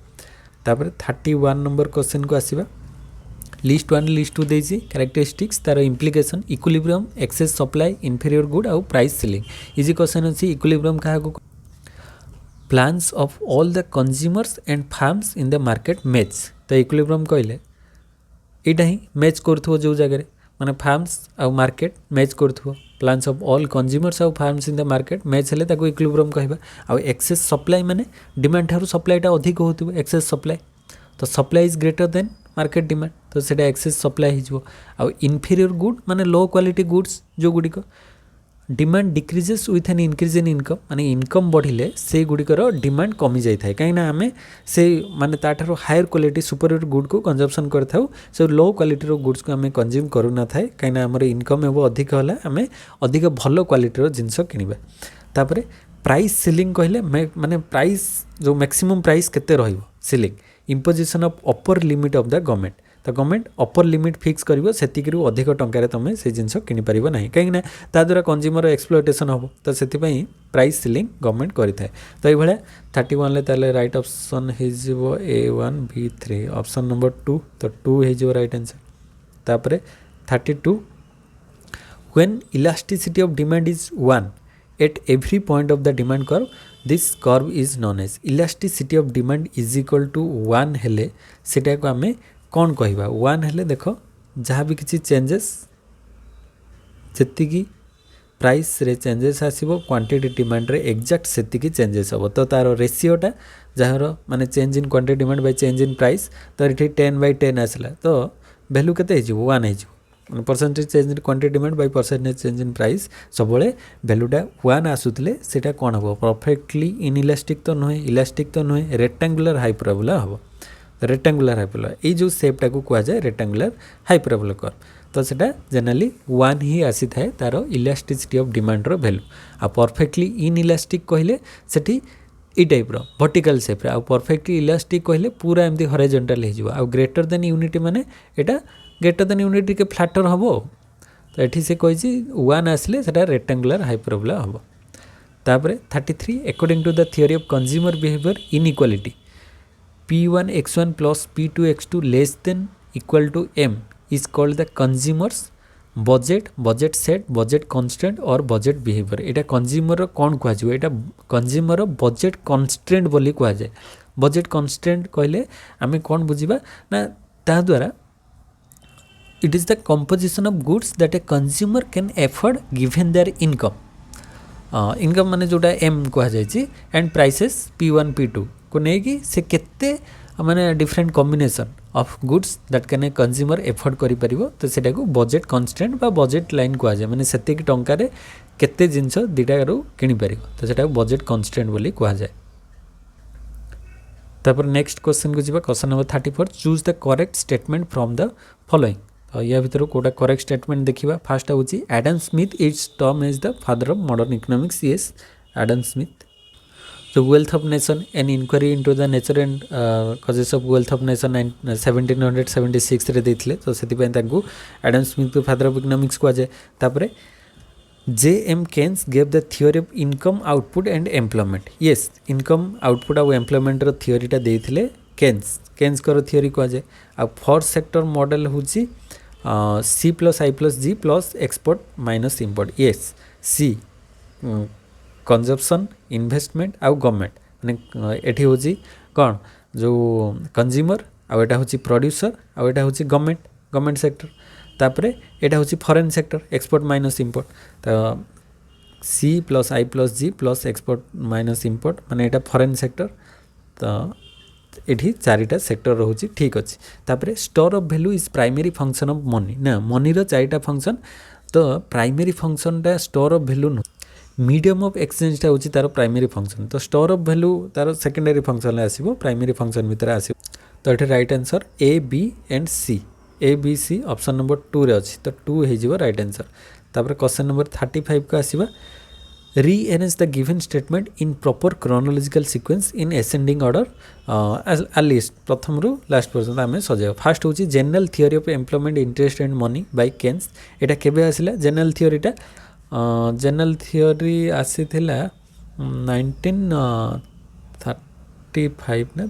A: तापर 31 नंबर क्वेश्चन को आसीबा लिस्ट 1 लिस्ट 2 देछि कैरेक्टरिस्टिक्स तार implication equilibrium excess supply inferior good आउ प्राइस सेलिंग इजी क्वेश्चन अछि इक्विलिब्रियम कहा को plans of all the consumers and farms in the market match तो इक्विलिब्रियम कहले एटा ही मैच करथो जो जगह माने फार्म्स आउ मार्केट मैच करथो प्लान्स ऑफ ऑल कंज्यूमर्स आउ farms in the market match हेले ताको इक्विलिब्रियम कहबा आउ एक्सेस सप्लाई माने डिमांड थारु सप्लाईटा अधिक होतबो एक्सेस सप्लाई तो supply is greater than market demand तो सेटा एक्सेस सप्लाई हिजबो आउ इन्फीरियर गुड माने लो क्वालिटी गुड्स जो गुडी को demand decreases with an increase in income माने इनकम बढ़िले से गुडिकर डिमांड कमी जाई थाए काईना आमे से माने ताठारो हायर क्वालिटी सुपीरियर गुड को कंजम्पशन करथाउ से लो क्वालिटी रो गुड्स को आमे कंज्यूम करू ना थाए काईना हमर इनकम एबो अधिक होला आमे अधिक भलो क्वालिटी रो जिंस किनिबा। तापरे प्राइस सेलिंग कहले माने प्राइस जो मैक्सिमम प्राइस केते रहिबो selling imposition of upper limit of the government तो गवर्नमेंट अपर लिमिट फिक्स करिवो सेतिकरू अधिक टंकार तमे से जिंस किनि परिबो नाही काहे ना ता द्वारा कंज्यूमर एक्सप्लॉयटेशन हो तो सेति पई प्राइस सेलिंग गवर्नमेंट करि थाए। तो ए भले 31 ले ताले राइट ऑप्शन हे जिवो A1 B3 ऑप्शन नंबर 2 तो 2 हे जिवो राइट आंसर। तापरे 32 when elasticity of demand is 1 at every point of the demand curve this curve is known as elasticity of demand is equal to 1 हेले सेटा को आमे कौन कहवा 1 हेले देखो जहाँ भी किसी चेंजेस जति प्राइस रे चेंजेस आसीबो क्वांटिटी डिमांड रे एग्जैक्ट सेति चेंजेस हो तो तार रेशियोटा जार माने change in quantity demand by change in price तो ये 10/10 आसला तो वैल्यू केते हो 1 हो percentage change in quantity demand by percentage change in price सब वैल्यूटा 1 आसुतले सेटा कौन हम परफेक्टली इनइलास्टिक तो नुहे इलास्टिक तो नुहे रेक्टेंगुलर हाइपरबोला हम रेक्टेंगुलर हाइपरबोला ये जो शेपटा को कह जाए रेक्टेंगुलर हाइपरबोला कर्व तो सेटा जनरली 1 ही आसी थाए तार इलास्टिसिटी ऑफ डिमांड रो वैल्यू आ परफेक्टली इनइलास्टिक कहले सेठी ई टाइप रो वर्टिकल शेप रे आ परफेक्टली इलास्टिक कहले पूरा एमती हॉरिजॉन्टल हे जिवो आ ग्रेटर देन यूनिटी माने एटा ग्रेटर देन यूनिटी के फ्लैटर हबो तो एठी से कहिछि 1 आसले सेटा रेक्टेंगुलर हाइपरबोला हबो तापरे 33 according to the theory of consumer behaviour inequality P1 x1 plus P2 x2 less than equal to M is called the consumer's budget set, budget constraint or budget behavior. Etah consumer कौन कह जाए एटा कंज्यूमर बजेट कन्स्ट्रेंट बोली कह जाए बजेट कन्स्ट्रेंट कहले आम कौन बुझा ना ता द्वारा it is the composition of goods that a consumer can afford given there income income माने जोटा एम कह जाए एंड प्राइसेस P1 P2 को लेकिन से केते माने different combination of goods that can a consumer afford करि परिबो तो सेटा को बजेट कन्स्ट्रेंट बा बजेट लाइन कह जाए माने सेते की टंका रे केते जिंस दिटा रो किनि परिबो तो सेटा को बजेट कन्स्ट्रेंट बोली कह जाए तापर नेक्स्ट क्वेश्चन को जीवा question number 34 choose the correct statement from the following तो या भीतर कोटा करेक्ट स्टेटमेंट देखिबा फर्स्ट होची Adam Smith is term as the father of modern economics yes Adam Smith The wealth of nation, an inquiry into the nature and causes of wealth of nation 1776 रे देथिले तो सेति पय ताकू एडम स्मिथ को फादर ऑफ इकोनॉमिक्स को जाय तापरे J.M. Keynes gave the theory of income output and employment yes income output और employment रो theory टा देथिले Keynes को theory को जाय आ फर्स्ट सेक्टर मॉडल होची C plus I plus G plus export minus import yes C consumption investment आउ गवर्नमेंट माने एठी होची कोन जो कंज्यूमर आउ एटा होची प्रोड्यूसर आउ एटा होची गवर्नमेंट सेक्टर तापरे एटा होची foreign sector export minus import तो C plus I plus G plus export minus import माने एटा फॉरेन सेक्टर तो एठी चारिटा सेक्टर रहउची ठीक अछि तापरे store of value is primary function of money ना मनी रो चारिटा फंक्शन तो प्राइमरी फंक्शन टा store of value medium of exchange टा होची तार प्राइमरी फंक्शन तो स्टोर ऑफ वैल्यू तार सेकेंडरी फंक्शन ले आसीबो प्राइमरी फंक्शन भीतर आसीबो तो एठी right answer A B and C A B C option number 2 रे अछि तो 2 हे जिवो राइट आंसर तापर क्वेश्चन नंबर 35 का आसीबा rearrange the given statement in proper chronological sequence in ascending order at least प्रथम रु लास्ट पर्यंत आमे सजाय फर्स्ट होची general theory of employment interest and money by Keynes एटा केबे आसिला जनरल थ्योरीटा जनरल थ्योरी आसी थिला 1935 ना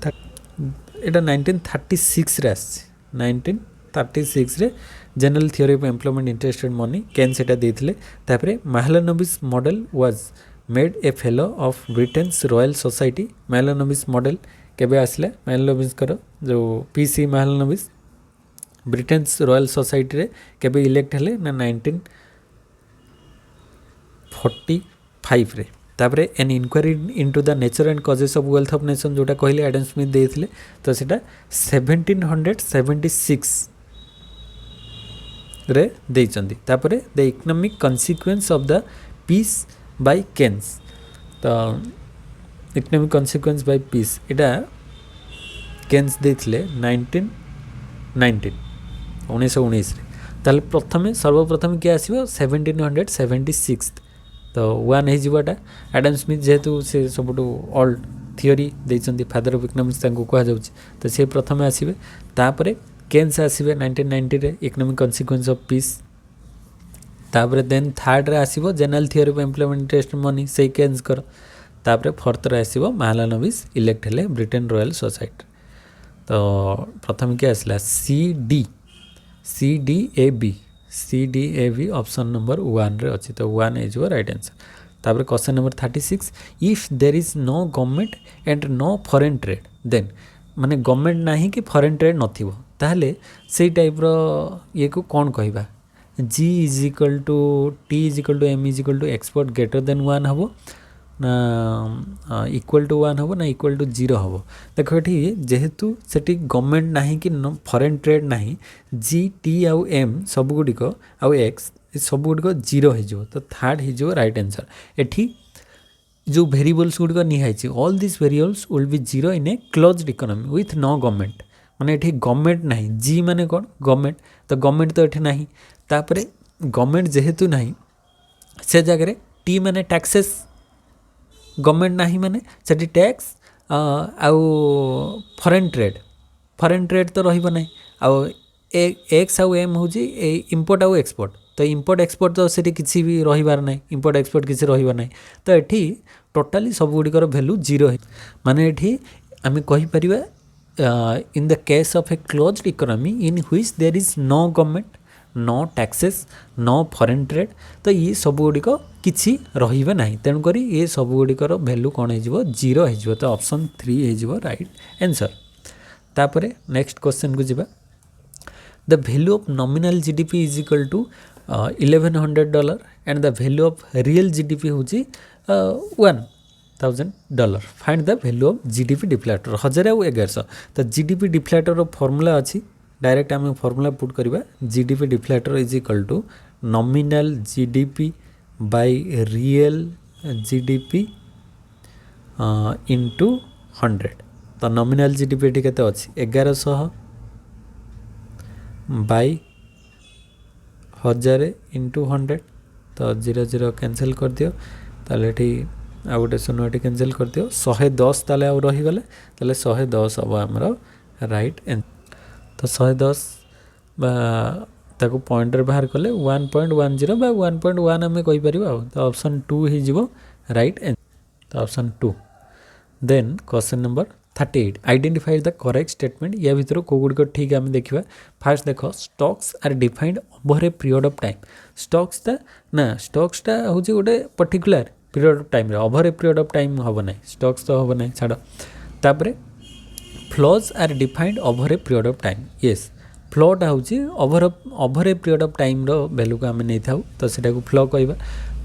A: एटा 1936 रे आसी 1936 रे general theory of employment interest and money Keynes एटा देथिले तापरे Mahalanobis model was made a fellow of Britain's Royal Society Mahalanobis model केबे आसिला महालनोबिस करो जो PC Mahalanobis Britain's Royal Society रे केबे इलेक्ट हेले ना 1945 रे तापरे an inquiry into the nature and causes of wealth of nation जोटा कहले एडम स्मिथ देथिले तो सेटा 1776 रे देइचंदी तापरे the economic consequence of the peace by Keynes तो इकोनॉमिक कॉन्सिक्वेंस बाय पीस एटा केन्स देथिले 1919 रे ताले प्रथमे सर्वप्रथम के आसीबो 1776 तो वन हे जिवाटा एडम स्मिथ जेहेतु से सबुटू ओल्ड थियोरी देइचंदी फादर ऑफ इकोनॉमिक्स तांको कहा जाउची तो से प्रथमे आसीबे तापरे केन्स आसीबे 1990 रे इकोनॉमिक कॉन्सिक्वेंस ऑफ पीस तापरे देन थर्ड रे आसीबो general theory of employment interest money से केन्स कर तापरे फोर्थ रे आसीबो महालनोबिस इलेक्ट हेले ब्रिटेन रॉयल सोसाइटी तो प्रथम के आसला C D A B option number 1 रे अछि तो 1 इज योर राइट आंसर तापर question number 36 if there is no government and no foreign trade then माने गवर्नमेंट नाही कि फॉरेन ट्रेड नथिबो ताहले सेही टाइप रो ये को कोन कहबा G is equal to T is equal to M is equal to export greater than 1 हबो ना इक्वल टू 1 हबो ना इक्वल टू 0 हबो देखो एठी जेहेतु सेठी गवर्नमेंट नाही कि फॉरेन ट्रेड नाही G T आउ M सब गुडी को आउ X सब गुडी को 0 हे जो तो थर्ड हे जो राइट आंसर एठी जो वेरिएबल्स गुडी को निहाइछि all this variables will be 0 in a closed economy with no government माने एठी गवर्नमेंट नहीं जी माने कौन गवर्नमेंट तो गवर्नमेंट तो एठी नहीं तापरे गवर्नमेंट जेहेतु नहीं से जगह टी माने टैक्सेस गवर्नमेंट नहीं माने सेठी टैक्स आउ फरेन ट्रेड तो रहिबो नहीं आउ एक्स आउ एम होची इंपोर्ट आउ एक्सपोर्ट तो इंपोर्ट एक्सपोर्ट तो सेठी किसी भी रहिबार नहीं इंपोर्ट एक्सपोर्ट किसी रहिबो नहीं तो एठी टोटाली सब गुड़िकर भैल्यू जीरो है माने एठी आमे कहि परिबा in the case of a closed economy in which there is no government no taxes no foreign trade तो ये सब गुड़िक किसी रहिबे नहीं तेणु करी ये सब गुड़िकर भैल्यू कौन हो जीरो हो तो ऑप्शन 3 हो राइट आंसर तापरे नेक्स्ट क्वेश्चन को जीवा the value of nominal GDP is equal to $1100 and the value of real GDP होची $1000 find the value of GDP deflator 1100 तो जीडीपी डिफ्लेक्टर फॉर्मूला अच्छी डायरेक्ट आम फॉर्मूला पुट करवा GDP deflator is equal to nominal GDP by real GDP into 100 तो नॉमिनल जीडीपी ये केते अच्छी 1100 बाय 1000 इंटू 100 तो 00 कैंसिल कर दियो ताले आ गोटे शून्य ये कैंसिल कर दियो 110 ताले आ रहीगले ताले 110 हम आमर राइट तो 110 ताको पॉइंट रे बाहर कले 1.10 बा 1.1 आम कहीपर तो ऑप्शन 2 हो राइट तो option 2 then question number 38 identify the correct statement या भीतर को गुड़िक ठीक आम देखा फास्ट देख stocks are defined over a period of time स्टॉक्सटा हूँ गोटे particular period of time over a period of time हम ना स्टॉक्स तो हम ना छाड़ तापर flows are defined over a period of time yes फ्लॉटा हूँ over a period of time value को आम नहीं था तो सेटा को फ्लॉ कहवा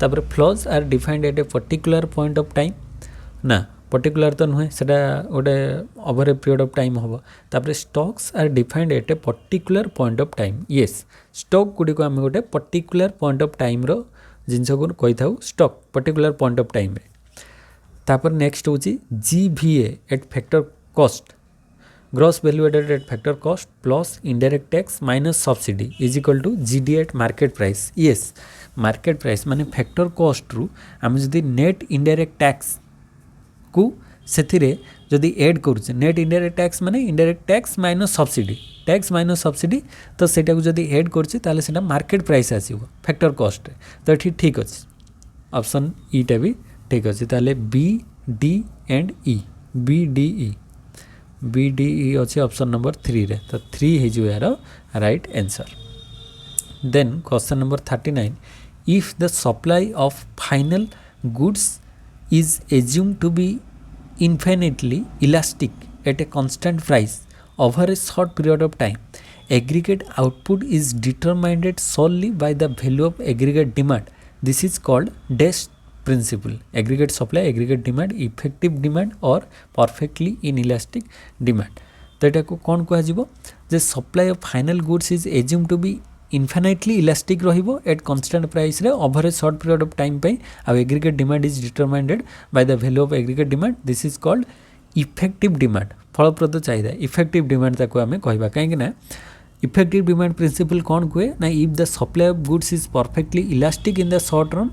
A: तापर flows are defined at a particular point of time ना पर्टिकुलर तो नुहे सेटा गोटे over a period of time हम तापर stocks are defined at a particular point of time yes stock गुड़ी को आम गोटे पर्टिकुलर पॉइंट ऑफ टाइम जिनस को कही था stock particular point of time तापर नेक्स्ट हूँ GVA at factor cost gross value added at factor cost plus indirect tax minus subsidy is equal to GD at market price yes market price माने फैक्टर कॉस्ट रु आम जदि नेट इनडायरेक्ट टैक्स को से जदि एड करुचे नेट इनडायरेक्ट टैक्स माने इनडायरेक्ट टैक्स माइनस सब्सिडी तो सेटा को जदि एड करुचे ताले सेटा मार्केट प्राइस आसीबो फैक्टर कॉस्ट तो ये ठीक अच्छे ऑप्शन ईटा भी ठीक अच्छे ताले BD एंड E BDE अच्छे ऑप्शन नंबर 3 रे तो 3 हो यार right answer then question number 39 if the supply of final goods is assumed to be infinitely elastic at a constant price over a short period of time. Aggregate output is determined solely by the value of aggregate demand. This is called dash principle. Aggregate supply, aggregate demand, effective demand or perfectly inelastic demand. तो यहाँ को कौन कह जे supply of final goods is assume to be infinitely elastic रहिबो एट कन्स्टांट प्राइस रे over a short period of time पे आ aggregate demand is determined by the value of aggregate demand this is called effective demand फलप्रद चाहिदा इफेक्टिव डिमांड ताको आमे कहबा काहे ना इफेक्टिव डिमांड प्रिंसिपल कौन कहे ना if the supply of goods is perfectly elastic in the short run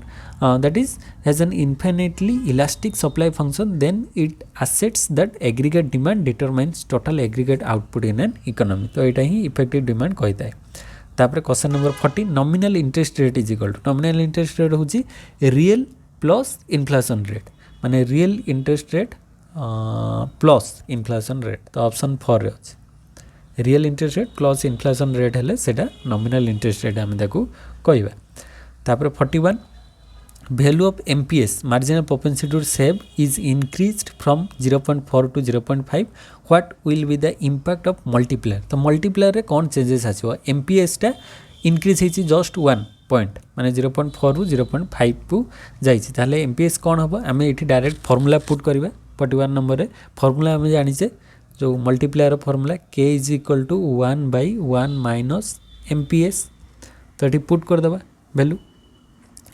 A: that is has an infinitely elastic supply function then it asserts that aggregate demand determines total aggregate output in an economy तो यहाँ ही इफेक्टिव डिमांड कहता है तापर question number 40 nominal interest rate is equal to nominal interest rate हूँ रियल प्लस इनफ्लेशन रेट माने real interest rate plus inflation rate तो ऑप्शन 4 रे अच्छे real interest rate plus inflation rate हेले सेटा नॉमिनल इंटरेस्ट रेट आम कहवा तापर 41 value of MPS marginal propensity to save is increased from 0.4 to 0.5 what will be the impact of multiplier तो multiplier रे कौन चेंजेस आछो MPS टा इंक्रीज होइछि जस्ट 1 पॉइंट माने 0.4 रु 0.5 को जाइछि ताले MPS कौन हबो आमे एठी डायरेक्ट फार्मूला पुट करबा 41 नंबर रे फार्मूला आमे जानि छे जो multiplier formula k = 1/1 minus MPS तो एठी पुट कर दबा वैल्यू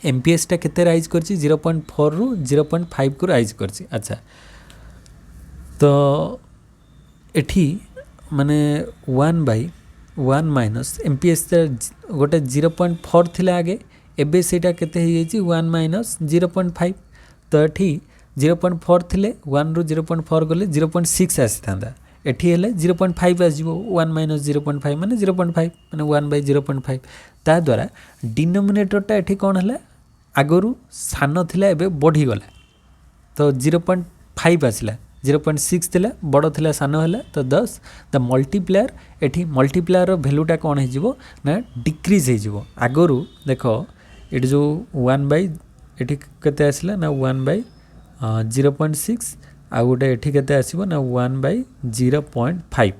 A: MPS टा केते राइज करछि 0.4 रु 0.5 को राइज करछि अच्छा तो एठी माने 1/1 माइनस एमपीएस गोटे 0.4 थिला आगे एबे सेटा केते हे जाइछि 1 माइनस 0.5 तो एठी 0.4 थिले 1 रु 0.4 गले 0.6 आसी थांदा एठी हेले 0.5 आजिबो 1 माइनस 0.5 माने 0.5 माने 1/0.5 ता द्वारा डिनोमिनेटर टा एठी कोन हला आगरु सान थिला एबे बढ़ी गला तो 0.5 आसिला 0.6 थिला बड़ थिला सान हला तो 10 द मल्टीप्लायर एठी मल्टीप्लायर वैल्यूटा कोन हे जिवो ना डिक्रीज हे जिवो आगरु देखो एठी जो 1 बाय एठी केते आसिला ना 1/0.6 आ गोटे एठी केते आसीबो ना 1/0.5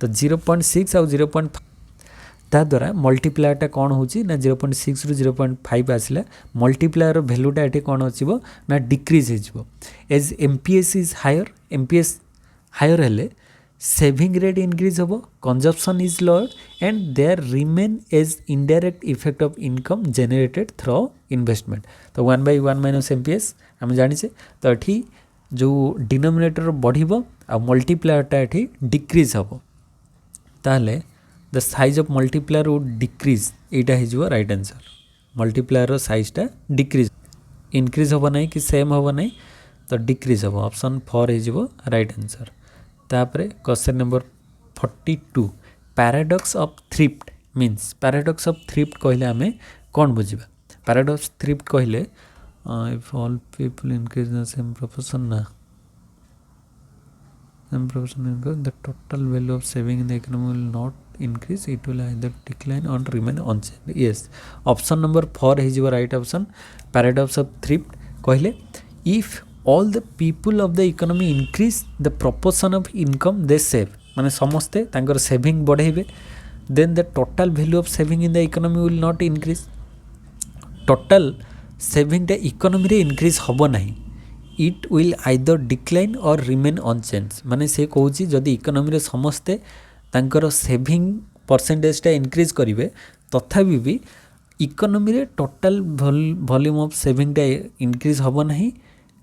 A: तो 0.6 आ 0.5 ता द्वारा मल्टीप्लायरटा कौन होची ना 0.6 रु 0.5 आसिला मल्टीप्लायर वैल्यूटा एठी कौन आसीबो ना डिक्रीज हे जिवो as MPS is higher MPS higher हेले सेविंग रेट इंक्रीज होबो consumption is lower and there remain as indirect effect of income generated through investment तो 1/1 माइनस एमपीएस हम जानिछे तो एठी जो डिनोमिनेटर बढ़िबो आ मल्टीप्लायरटा एठी डिक्रीज होबो ताले the size of multiplier would decrease एटा हे जो राइट आंसर मल्टीप्लायर रो साइजटा डिक्रीज इंक्रीज होबो नै कि सेम होबो नै तो डिक्रीज होबो ऑप्शन 4 हे जो राइट आंसर तापरे question number 42 paradox of thrift means paradox of thrift कहले हमें कोन बुझिबा पैराडॉक्स थ्रिफ्ट कहले if all people increase the same proportion ना same proportion income the total value of saving in the economy will not increase it will either decline or remain unchanged yes option number 4 is your right option paradox of thrift कहले if all the people of the economy increase the proportion of income they save माने समस्ते तांकर saving बढ़ाइबे then the total value of saving in the economy will not increase total saving the economy रे increase होबो नाही इट विल आइदर डिक्लाइन और रिमेन अनचेंज माने से कहूँ जदि इकोनॉमी रे समस्ते तांकर सेविंग परसेंटेजटा इनक्रीज करेंगे तथापि भी इकोनॉमी रे टोटल वॉल्यूम ऑफ सेविंगटा इनक्रीज होबो नाही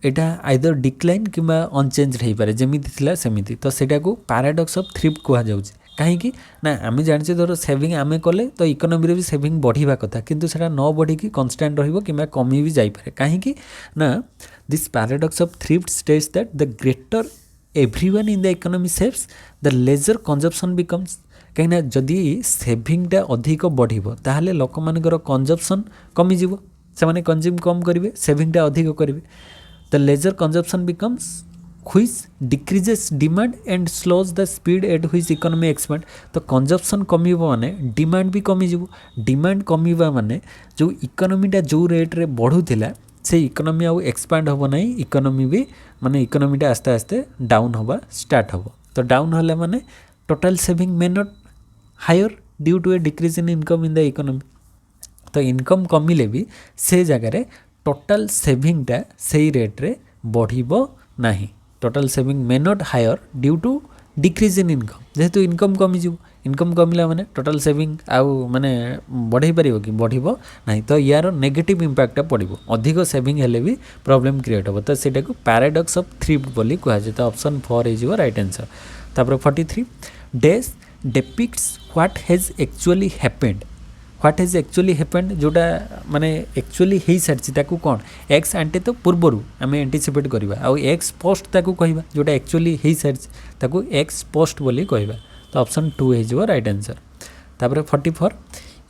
A: एटा आइदर डिक्लाइन किंबा अनचेंज हो पारे जमीती थिला सेमिति तो सेटा को पैराडॉक्स ऑफ थ्रिफ्ट कहा जाउछि कहीं ना आम जाने धर सेविंग आम कले तो इकोनॉमी रे भी सेविंग बढ़िया कथा किंतु सेटा न बढ़ी कि कन्स्टांट रहिबो किंबा कमी भी जाई पारे कहीं ना this paradox of thrift states that the greater everyone in the economy saves the lesser consumption becomes कहीं जदि सेविंगटा अधिक बढ़िबो ताहले लोक मानकर कंजप्शन कमी जिवो से माने कंज्यूम कम करिवे सेविंगटा अधिक करिवे the lesser consumption becomes which decreases demand and slows the speed at which economy expand तो कंजप्शन कमिबो माने डिमांड भी कमी जिवो डिमांड कमिबा माने जो इकोनॉमीटा जो रेट रे बढ़ुथिला से इकोनॉमी आउ एक्सपांड होबो नै इकोनॉमी भी माने इकोनॉमीटा आस्ते आस्ते डाउन होबा स्टार्ट होबो तो डाउन होला माने total saving may not higher due to a decrease in income in the economy तो इनकम कमिले भी से जगह रे टोटल सेविंगटा सेही रेट रे बढ़िबो नाही total saving may not higher due to decrease in income जेहेतु इनकम कमी जिवो इनकम कमिला माने टोटल सेविंग आउ माने बढ़ाई पारिबो कि बढ़िबो नाही तो यार नेगेटिव इंपैक्ट पड़िबो अधिक सेविंग हेले भी प्रॉब्लम क्रिएट होबो तो सेटा को पैराडॉक्स ऑफ थ्रिफ्ट बोली कहा जाय तो option 4 is your right answer तापर 43 dash depicts what has actually happened what has actually happened जोटा माने एक्चुअली हेई सारछि ताकू कोन एक्स एंटे तो पूर्वरु आमे एंटीसिपेट करबा आ एक्स पोस्ट ताकू कहबा जोटा एक्चुअली हेई सारछि ताकू एक्स पोस्ट बोली कहबा तो option 2 is your right answer तापर 44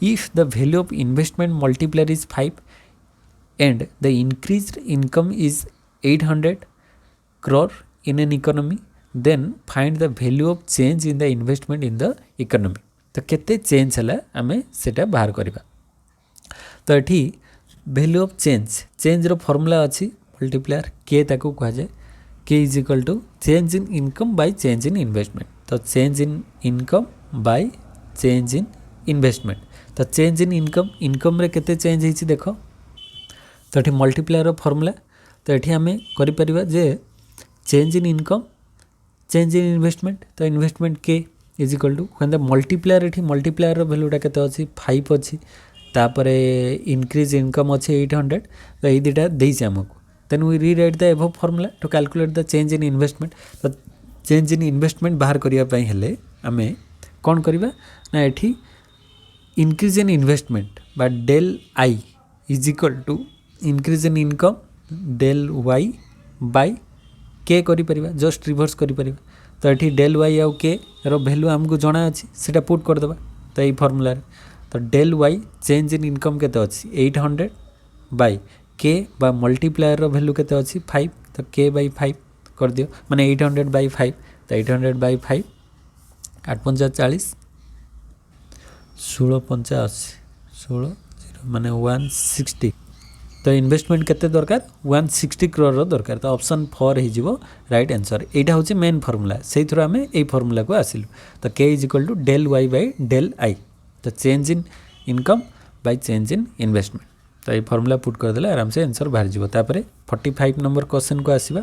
A: if the value of investment multiplier is 5 and the increased income is 800 crore in an economy then find the value of change in the investment in the economy तो केते चेंज है आम सेटा बाहर करवा तो ये वैल्यू ऑफ चेंज रो फॉर्मूला अच्छी मल्टीप्लायर के ताकू कह जाए K is equal to change in income by change in investment तो change in income by change in investment तो चेंज इन इनकम रे केते चेंज होइछि देखो तो ये मल्टीप्लायर रो फॉर्मूला तो ये आम करिपरिबा जे change in income change in investment तो investment K is equal to when the multiplier ये मल्टीप्लायर वैल्यूटा केते अच्छी 5 अच्छी तापर इंक्रीज इनकम अच्छी 800 तो ये दुटा देइछि हमको then we rewrite the above formula to calculate the change in investment तो चेंज इन इन्वेस्टमेंट बाहर करिया पई हेले आमे कौन करवा ना एठी इंक्रीज इन इन्वेस्टमेंट बा डेल I is equal to increase in income डेल वाई बाय के करिपरिबा जस्ट रिवर्स करिपरिबा तो ये डेल वाई आउ के रो वैल्यू आमको जना अच्छी से पुट करदे तो ये फर्मूला तो डेल वाई चेंज इन इनकम केते अच्छी 800 बाय के बा मल्टीप्लायर रो वैल्यू केते अच्छी 5 तो के बाय 5 कर दियो माने 800 बाय 5 तो 800 बाय 5 8 5 40 16 85 16 माने 160 तो इन्वेस्टमेंट केते दरकार 160 करोड़ दरकार तो ऑप्शन 4 ही जीवो राइट आंसर एटा होची मेन फार्मूला सेही थ्रू हमें ए फार्मूला को आसिलु तो k इज इक्वल टू डेल y बाय डेल i तो change in income by change in investment तो ये फार्मूला पुट कर देले आराम से आंसर बाहर जीवो तापरे 45 नंबर क्वेश्चन को आसीबा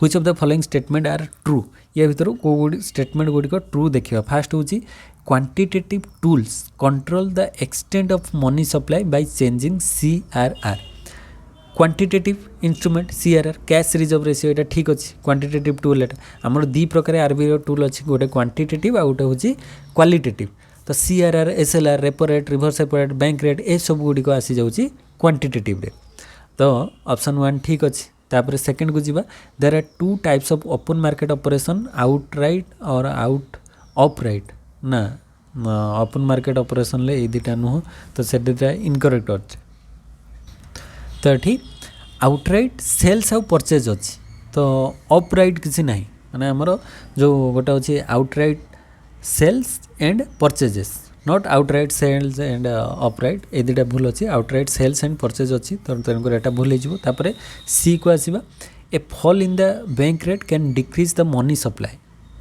A: which of the following statement are true या भीतर को स्टेटमेंट गुडी को ट्रू देखिबा फर्स्ट होची quantitative tools control the extent of money supply by changing CRR quantitative instrument CRR cash reserve ratio एटा ठीक अछि quantitative tool एटा हमर दी प्रकार आरबीआई रो टूल अछि गोटे क्वांटिटेटिव आ गोटे होछि क्वालिटेटिव तो CRR SLR repo rate reverse repo rate bank rate A सब गुडी को आसी जाउछि क्वांटिटेटिव रे तो ऑप्शन 1 ठीक अछि तापर सेकंड को जीवा there are two types of open market operation outright और आउट ऑफराइट ना ओपन मार्केट ऑपरेशन ले दुटा नुह तो से इनकरेक्ट अच्छे तो ये आउटराइट सेल्स आउ परचेज अच्छी तो ऑफराइट किसी ना माने आमर जो गोटे अच्छे outright sales and purchases not outright sales and ऑफराइट ए दुटा भूल अच्छी आउटराइट सेल्स एंड परचेज अच्छी तो तेणुकर एटा भूल हो सी को आसवा a fall in the bank rate can decrease the money supply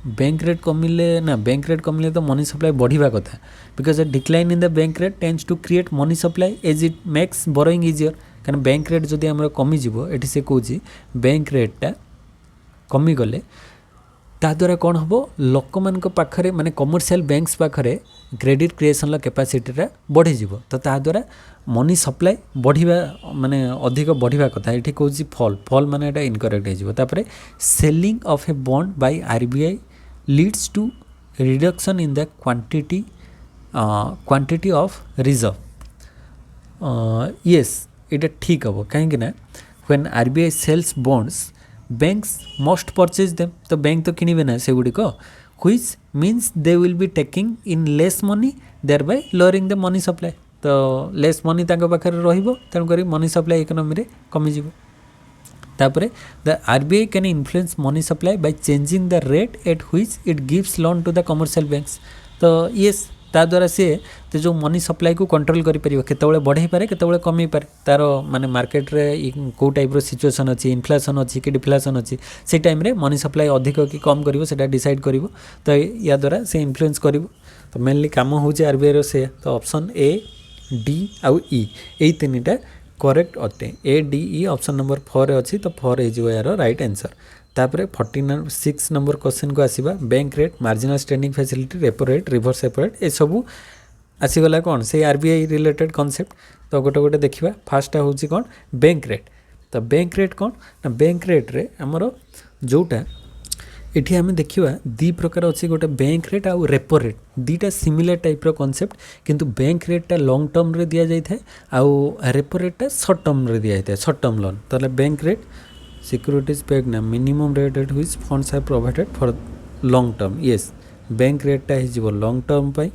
A: bank rate कमिले ना बैंक रेट कमिले तो मनी सप्लाई बढ़िया कथा because a decline in the bank rate tends to create money supply as it makes borrowing easier कारण बैंक रेट जदि आमर कमिजिव एटी से कहूँ बैंक रेटा कमिगले ता द्वारा कौन हम लोक मान पाखरे माने कमर्शियल बैंक्स पाखरे क्रेडिट क्रिएशन कैपेसिटीटा बढ़ीजिव तो ता द्वारा मनी सप्लाई बढ़िया माने अधिक बढ़िया कथा ये कहूँ फॉल फॉल माने एटा इनकरेक्ट हो selling of a bond by RBI leads to reduction in the quantity of reserve yes ये ठीक हम कहीं when RBI sells bonds banks must purchase them तो बैंक तो किनिबे ना से गुडी को which means they will be taking in less money thereby lowering the money supply तो लेस मनी तांको पाखरे रहिबो तेणुकरी मनी सप्लाई इकोनॉमी रे कमी जिवो तापरे the RBI can influence money supply by changing the rate at which it gives loan to the commercial banks तो यस ता द्वारा सी तो जो मनी सप्लाई को कंट्रोल करि परिबो केतबेले बढ़ई पारे केतबेले कमी पारे तार माने मार्केट रे को टाइप रो सिचुएशन अछि इन्फ्लेशन अछि कि डिफ्लेशन अछि से टाइम रे मनी सप्लाई अधिक कि कम करिवो सेटा डिसाइड करिवो तो या द्वारा से इन्फ्लुएंस करिवो तो मेनली काम होचे आरबीआई रो से तो ऑप्शन ए डी आउ ई एई तीनटा करेक्ट अटे A D E option number 4 अच्छी तो 4 हो यार राइट आंसर तापर 46 नंबर क्वेश्चन को आसीबा bank rate marginal standing facility repo rate reverse repo rate ए सबू आसीगला कौन से आरबीआई रिलेटेड कॉन्सेप्ट तो गोटे गोटे देखिबा फास्ट होची कौन बैंक रेट तो बैंक रेट कौन ना बैंक रेट रे हमरो जोटा एठी हमें देखिबा दी प्रकार अच्छी गोटे बैंक रेट आउ रेपो रेट दीटा सिमिलर टाइप रो कॉन्सेप्ट किंतु बैंक रेटा लॉन्ग टर्म रे दिया जाय थाए आउ रेपो रेटा शॉर्ट टर्म रे दिया जाय थाए शॉर्ट टर्म लोन तो बैंक रेट सिक्योरिटीज पेड ना minimum rate at which funds are provided for long term yes bank रेटा हिजिबो लॉन्ग टर्म पाई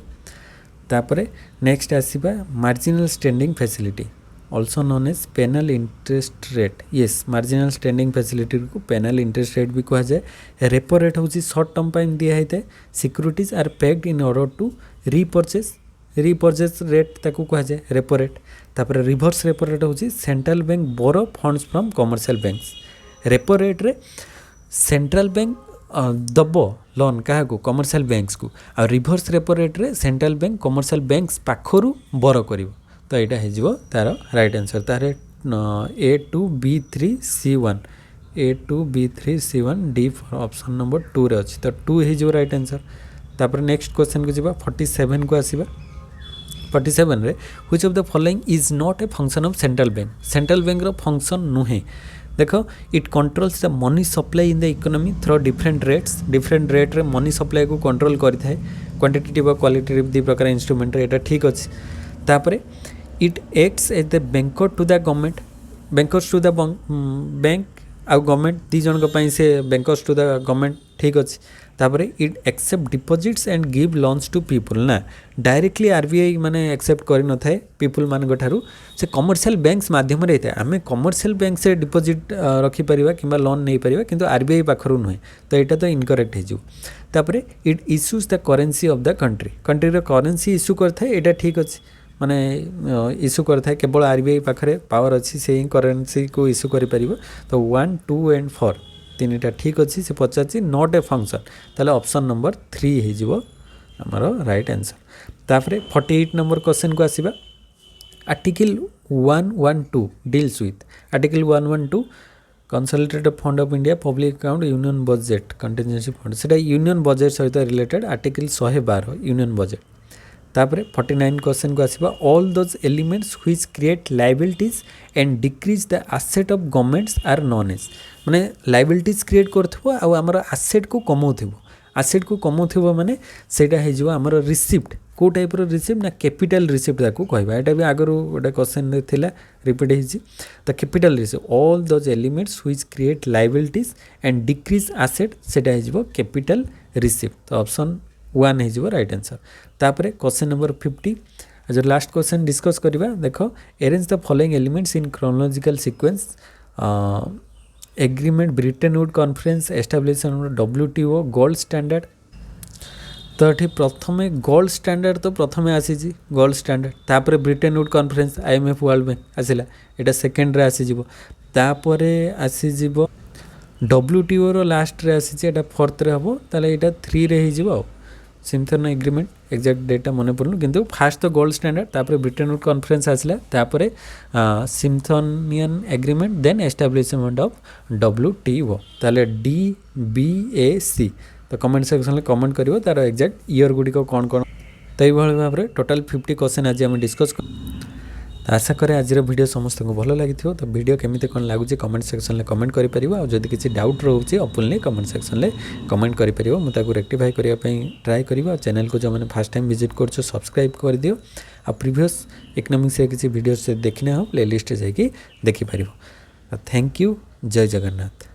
A: तापरे नेक्स्ट आसीबा marginal standing facility also known as penal interest rate yes marginal standing facility को penal interest rate भी कहा जाए रेपो रेट होची शॉर्ट टर्म पाइन दिया है securities are pegged in order to repurchase rate ताको कहा जाए रेपो रेट तापर रिवर्स रेपो रेट होची central bank borrow funds from commercial banks repo rate रे सेंट्रल बैंक दबो लोन क्या कमर्शियल बैंक्स को आ रिवर्स रेपो रेट रे सेंट्रल बैंक कमर्शियल बैंक्स पाखरु बोरो करिवो तो यहाँ हो तार राइट आंसर तार A2B3C1 A2B3C1 D option number 2 रे अच्छी तो 2 हो राइट आंसर तापर नेक्स्ट क्वेश्चन को जीवा 47 को आसीबा 47 रे which of the following is not a function of central bank रो फंक्शन नुहे देख it controls the money supply in the economy through different रेट्रे मनी सप्लाई को कंट्रोल करता है क्वांटिटेटिव और क्वालिटेटिव दी प्रकार इंस्ट्रूमेंट एटा ठीक अच्छे तापर it acts as the banker to the government bankers to the bank आउ गवर्नमेंट दी जन से बैंकर्स टू द गवर्नमेंट ठीक अच्छे तापर it accept deposits and give loans to people ना डायरेक्टली आरबीआई माने एक्सेप्ट कर न थाए पीपुल मान ठारू से कमर्शियल बैंक्स माध्यम रे था आम कमर्शियल बैंक से डिपोजिट रखिपर कि लोन नहीं पार कि आरबीआई पाखर नुहे तो यहाँ तो incorrect hopper it issues the currency of the country currency issue करता है यहाँ ठीक अच्छे माने इश्यू करता है केवल आरबीआई पाखे पावर अच्छी से ही करेन्सी को इश्यू कर तो 1, 2 and 4 तीनटा ठीक अच्छी से पचार नॉट ए फंक्शन ताले ऑप्शन नंबर 3 हो आमर राइट आंसर तापर 48 नंबर क्वेश्चन को आसवा article 112 deals with article 112 consolidated fund of India public account union budget contingency fund से यूनियन बजेट सहित रिलेटेड आर्टिकल 112 यूनियन बजेट तापर 49 क्वेश्चन को आसवा all those elements which create liabilities and decrease the asset of governments are known as माने लायबिलिटीज क्रिएट करथबो आ हमर आसेट को कमौथबो माने सेटा हे जो हमर रिसिप्ट को टाइप रो रिसिप्ट ना कैपिटल रिसिप्ट ताको कहबा एटा भी आगरो गोटे क्वेश्चन रे थिला रिपीट हिची तो capital receipt all those elements which create liabilities and decrease asset सेटा हे जो कैपिटल रिसिप्ट तो ऑप्शन 1 हो राइट आंसर तापर क्वेश्चन नंबर 50 जो लास्ट क्वेश्चन डिस्कस करवा देख arrange the following elements in chronological sequence agreement Britain Woods conference establishment WTO gold standard तो ये प्रथम गोल्ड स्टैंडर्ड तो प्रथम आसी गोल्ड स्टैंडर्ड तापर Bretton Woods conference IMF World bank आसला यहाँ सेकेंड रे आसीपर आसीज WTO रो लास्ट रे आसी फोर्थ रे हम ताले यहाँ 3 रे हो सिम्फनी एग्रीमेंट एक्जाक्ट डेटा मन पड़ू किंतु फास्ट तो गोल्ड स्टैंडर्ड तापर ब्रिटेन वुड कॉन्फ्रेंस आसला तापर Smithsonian agreement then establishment of WTO ताले DBAC तो कमेंट सेक्शन में कमेंट करिवो तार एक्जाक्ट ईयर गुड़िक कौन कौन तो ये भाव में टोटाल 50 क्वेश्चन आज आम डिस्कस तो आशा करे आज वीडियो समस्त को भल लगी तो वीडियो केमिति कौन लगुच कमेंट सेक्शन में कमेंट करें और जदि किसी डाउट रोचे ओपनली कमेंट सेक्शन में कमेंट करें मुझे रेक्टिफाई करने ट्राए करी और चैनल को जो मैंने फर्स्ट टाइम विजिट कर सब्सक्राइब कर दियो आ प्रीवियस इकोनॉमिक्स किसी वीडियो से देखने हो प्ले लिस्ट जाकि देखिपर। Thank you. जय जगन्नाथ।